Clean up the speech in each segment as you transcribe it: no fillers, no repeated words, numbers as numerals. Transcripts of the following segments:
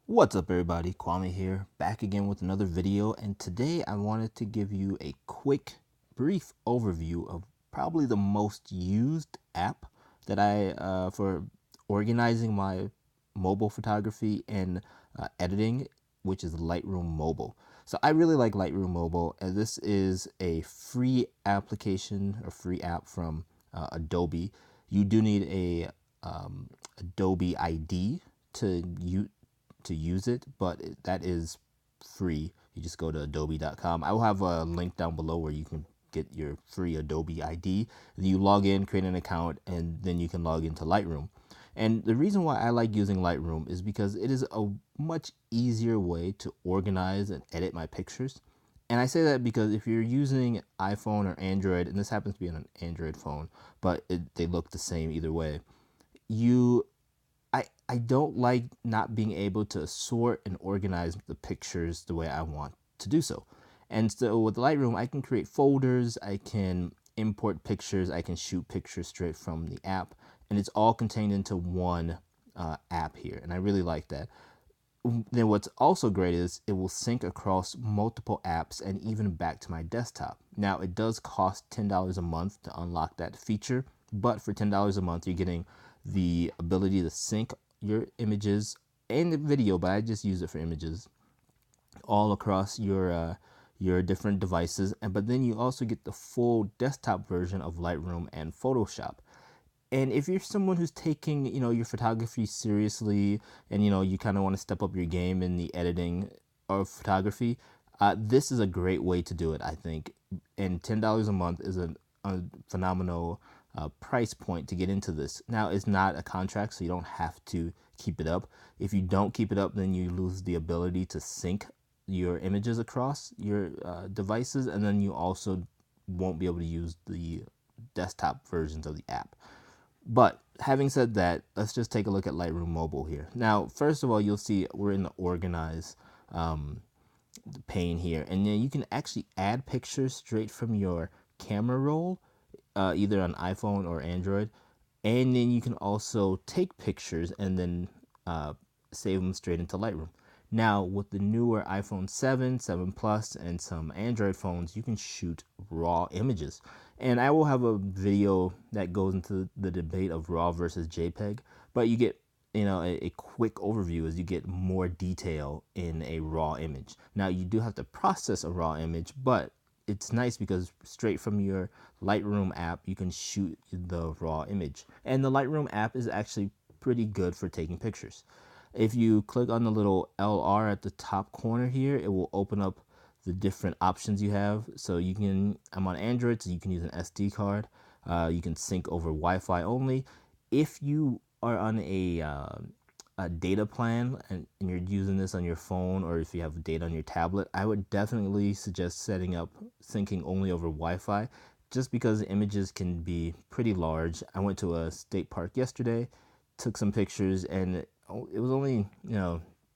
What's up everybody, Kwame here, back again with another video, and today I wanted to give you a quick, brief overview of probably the most used app that for organizing my mobile photography and editing, which is Lightroom Mobile. So I really like Lightroom Mobile, and this is a free application or free app from Adobe. You do need a Adobe ID to use it, but that is free. You just go to adobe.com. I will have a link down below where you can get your free Adobe ID. Then you log in, create an account, and then you can log into Lightroom. And the reason why I like using Lightroom is because it is a much easier way to organize and edit my pictures. And I say that because if you're using iPhone or Android, and this happens to be on an Android phone, but they look the same either way, I don't like not being able to sort and organize the pictures the way I want to do so. And so with Lightroom, I can create folders, I can import pictures, I can shoot pictures straight from the app, and it's all contained into one app here. And I really like that. Then what's also great is it will sync across multiple apps and even back to my desktop. Now it does cost $10 a month to unlock that feature, but for $10 a month, you're getting the ability to sync your images and the video, but I just use it for images, all across your different devices. But then you also get the full desktop version of Lightroom and Photoshop. And if you're someone who's taking, your photography seriously, and you kind of want to step up your game in the editing of photography, this is a great way to do it, I think. And $10 a month is a phenomenal price point to get into this. Now, it's not a contract, so you don't have to keep it up. If you don't keep it up, then you lose the ability to sync your images across your devices, and then you also won't be able to use the desktop versions of the app. But having said that, let's just take a look at Lightroom Mobile here. Now, first of all, you'll see we're in the organize pane here, and then you can actually add pictures straight from your camera roll, either on iPhone or Android. And then you can also take pictures and then save them straight into Lightroom. Now, with the newer iPhone 7, 7 Plus, and some Android phones, you can shoot raw images. And I will have a video that goes into the debate of RAW versus JPEG, but you get a quick overview as you get more detail in a raw image. Now, you do have to process a raw image, but it's nice because straight from your Lightroom app, you can shoot the raw image. And the Lightroom app is actually pretty good for taking pictures. If you click on the little LR at the top corner here, it will open up the different options you have. So I'm on Android, so you can use an SD card. You can sync over Wi-Fi only. If you are on a data plan and you're using this on your phone, or if you have data on your tablet, I would definitely suggest setting up syncing only over Wi-Fi, just because the images can be pretty large. I went to a state park yesterday, took some pictures, and it was only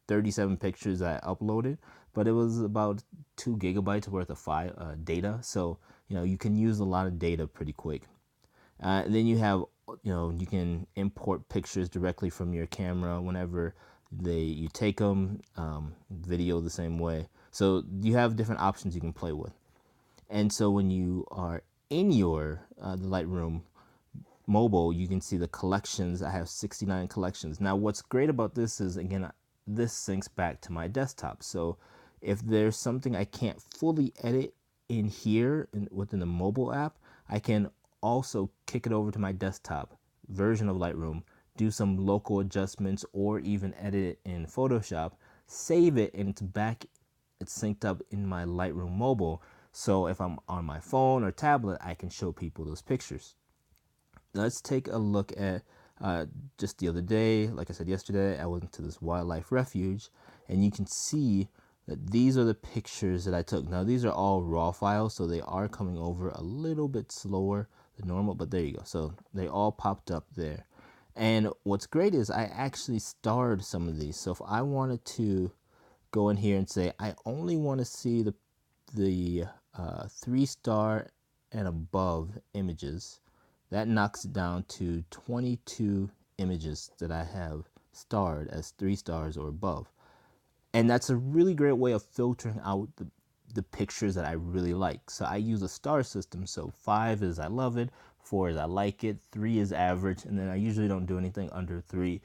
37 pictures I uploaded, but it was about 2 gigabytes worth of data. So you can use a lot of data pretty quick. And then you have you can import pictures directly from your camera whenever you take them. Video the same way. So you have different options you can play with. And so when you are in your the Lightroom Mobile, you can see the collections. I have 69 collections. Now, what's great about this is, again, this syncs back to my desktop. So if there's something I can't fully edit in here within the mobile app, I can also kick it over to my desktop version of Lightroom, do some local adjustments, or even edit it in Photoshop, save it, and it's synced up in my Lightroom Mobile. So if I'm on my phone or tablet, I can show people those pictures. Let's take a look at just the other day. Like I said yesterday, I went to this wildlife refuge, and you can see that these are the pictures that I took. Now, these are all raw files, so they are coming over a little bit slower than normal, but there you go. So they all popped up there. And what's great is I actually starred some of these. So if I wanted to go in here and say, I only want to see the 3-star and above images, that knocks it down to 22 images that I have starred as 3 stars or above. And that's a really great way of filtering out the pictures that I really like. So I use a star system. So 5 is I love it, 4 is I like it, 3 is average, and then I usually don't do anything under 3.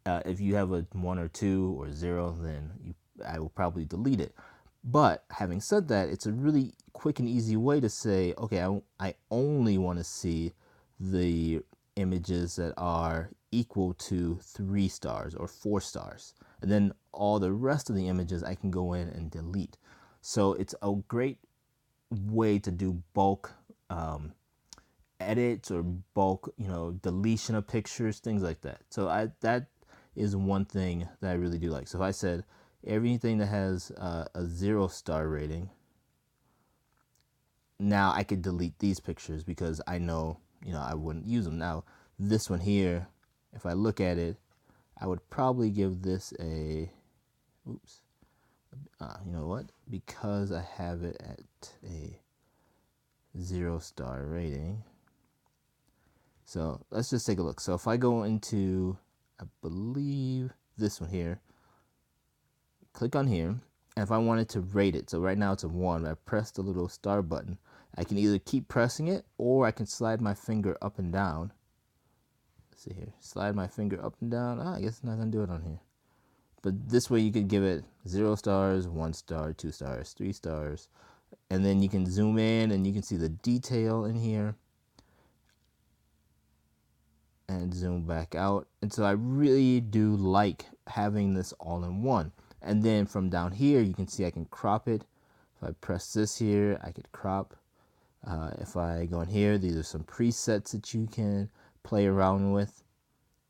If you have a 1 or 2 or 0, then I will probably delete it. But having said that, it's a really quick and easy way to say, okay, I only want to see the images that are equal to 3 stars or 4 stars. And then all the rest of the images I can go in and delete. So it's a great way to do bulk edits or bulk, deletion of pictures, things like that. So that is one thing that I really do like. So if I said everything that has a 0-star rating, now I could delete these pictures because I know, I wouldn't use them. Now, this one here, if I look at it, I would probably give this a, oops, you know what? Because I have it at a 0-star rating. So let's just take a look. So if I go into, I believe this one here, click on here, and if I wanted to rate it, so right now it's a 1, I press the little star button. I can either keep pressing it or I can slide my finger up and down. Let's see here, slide my finger up and down. I guess it's not gonna do it on here. But this way you could give it 0 stars, 1 star, 2 stars, 3 stars. And then you can zoom in and you can see the detail in here. And zoom back out. And so I really do like having this all in one. And then from down here, you can see I can crop it. If I press this here, I could crop. If I go in here, these are some presets that you can play around with.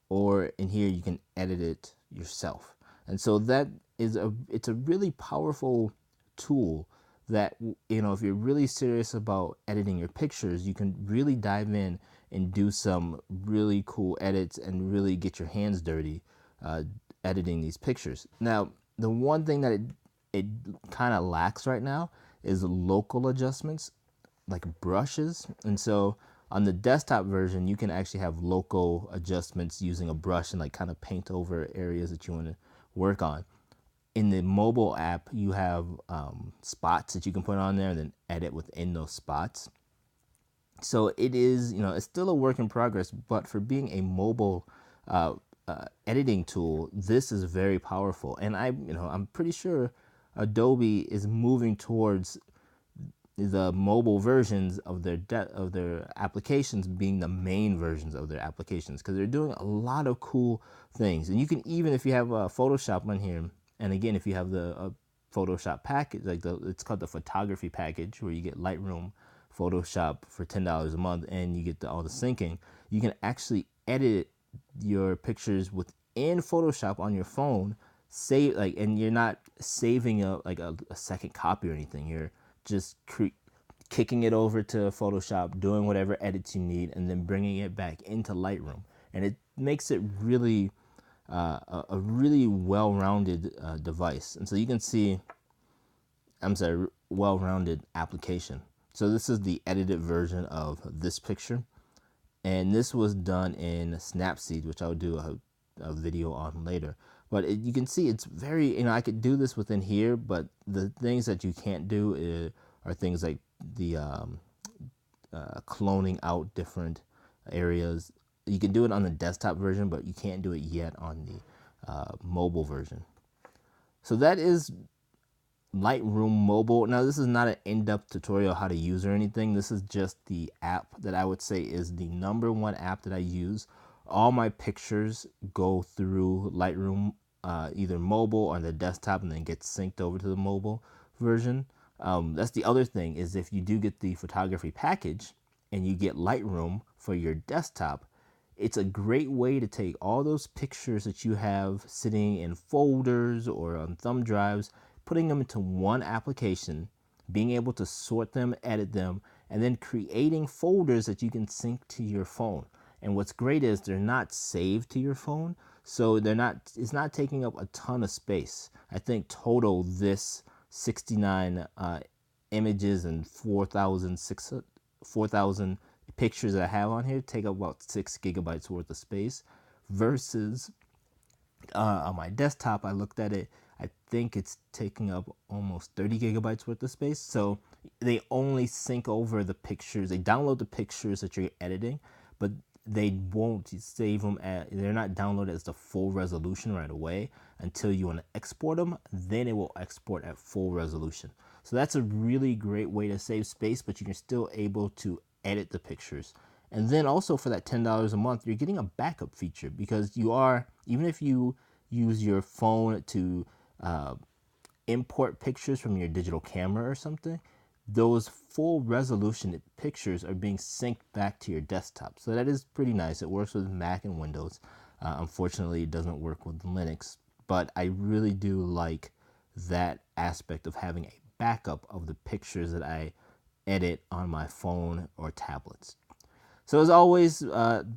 Or in here, you can edit it yourself. And so that is it's a really powerful tool that, if you're really serious about editing your pictures, you can really dive in and do some really cool edits and really get your hands dirty editing these pictures. Now, the one thing that it kind of lacks right now is local adjustments, like brushes. And so on the desktop version, you can actually have local adjustments using a brush and like kind of paint over areas that you want to work on. In the mobile app, you have spots that you can put on there and then edit within those spots. So it is, it's still a work in progress, but for being a mobile editing tool, this is very powerful. And I'm pretty sure Adobe is moving towards the mobile versions of their applications being the main versions of their applications, because they're doing a lot of cool things. And you can, even if you have Photoshop on here, and again, if you have the Photoshop package, it's called the photography package, where you get Lightroom, Photoshop for $10 a month, and you get all the syncing. You can actually edit your pictures within Photoshop on your phone, and you're not saving a second copy or anything. You're just kicking it over to Photoshop, doing whatever edits you need, and then bringing it back into Lightroom. And it makes it really a really well-rounded device. And so you can see, well-rounded application. So this is the edited version of this picture. And this was done in Snapseed, which I'll do a video on later. But you can see it's very, I could do this within here, but the things that you can't do are things like the cloning out different areas. You can do it on the desktop version, but you can't do it yet on the mobile version. So that is Lightroom Mobile. Now, this is not an in-depth tutorial how to use or anything. This is just the app that I would say is the #1 app that I use. All my pictures go through Lightroom, either mobile or the desktop, and then get synced over to the mobile version. That's the other thing, is if you do get the photography package and you get Lightroom for your desktop, it's a great way to take all those pictures that you have sitting in folders or on thumb drives, putting them into one application, being able to sort them, edit them, and then creating folders that you can sync to your phone. And what's great is they're not saved to your phone, so it's not taking up a ton of space. I think total this 69 images and 4,000 pictures that I have on here take up about 6 gigabytes worth of space, versus On my desktop, I looked at it. I think it's taking up almost 30 gigabytes worth of space. So they only sync over the pictures. They download the pictures that you're editing, but they won't save them they're not downloaded as the full resolution right away until you want to export them. Then it will export at full resolution. So that's a really great way to save space, but you're still able to edit the pictures. And then also for that $10 a month, you're getting a backup feature, because you are, even if you use your phone to import pictures from your digital camera or something, those full resolution pictures are being synced back to your desktop. So that is pretty nice. It works with Mac and Windows. Unfortunately, it doesn't work with Linux, but I really do like that aspect of having a backup of the pictures that I edit on my phone or tablets. So as always,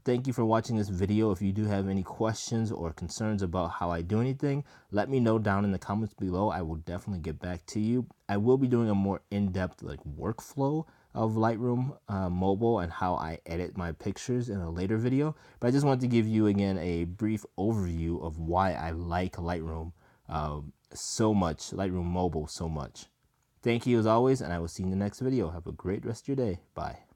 thank you for watching this video. If you do have any questions or concerns about how I do anything, let me know down in the comments below. I will definitely get back to you. I will be doing a more in-depth workflow of Lightroom Mobile and how I edit my pictures in a later video. But I just wanted to give you again a brief overview of why I like Lightroom so much, Lightroom Mobile so much. Thank you as always, and I will see you in the next video. Have a great rest of your day. Bye.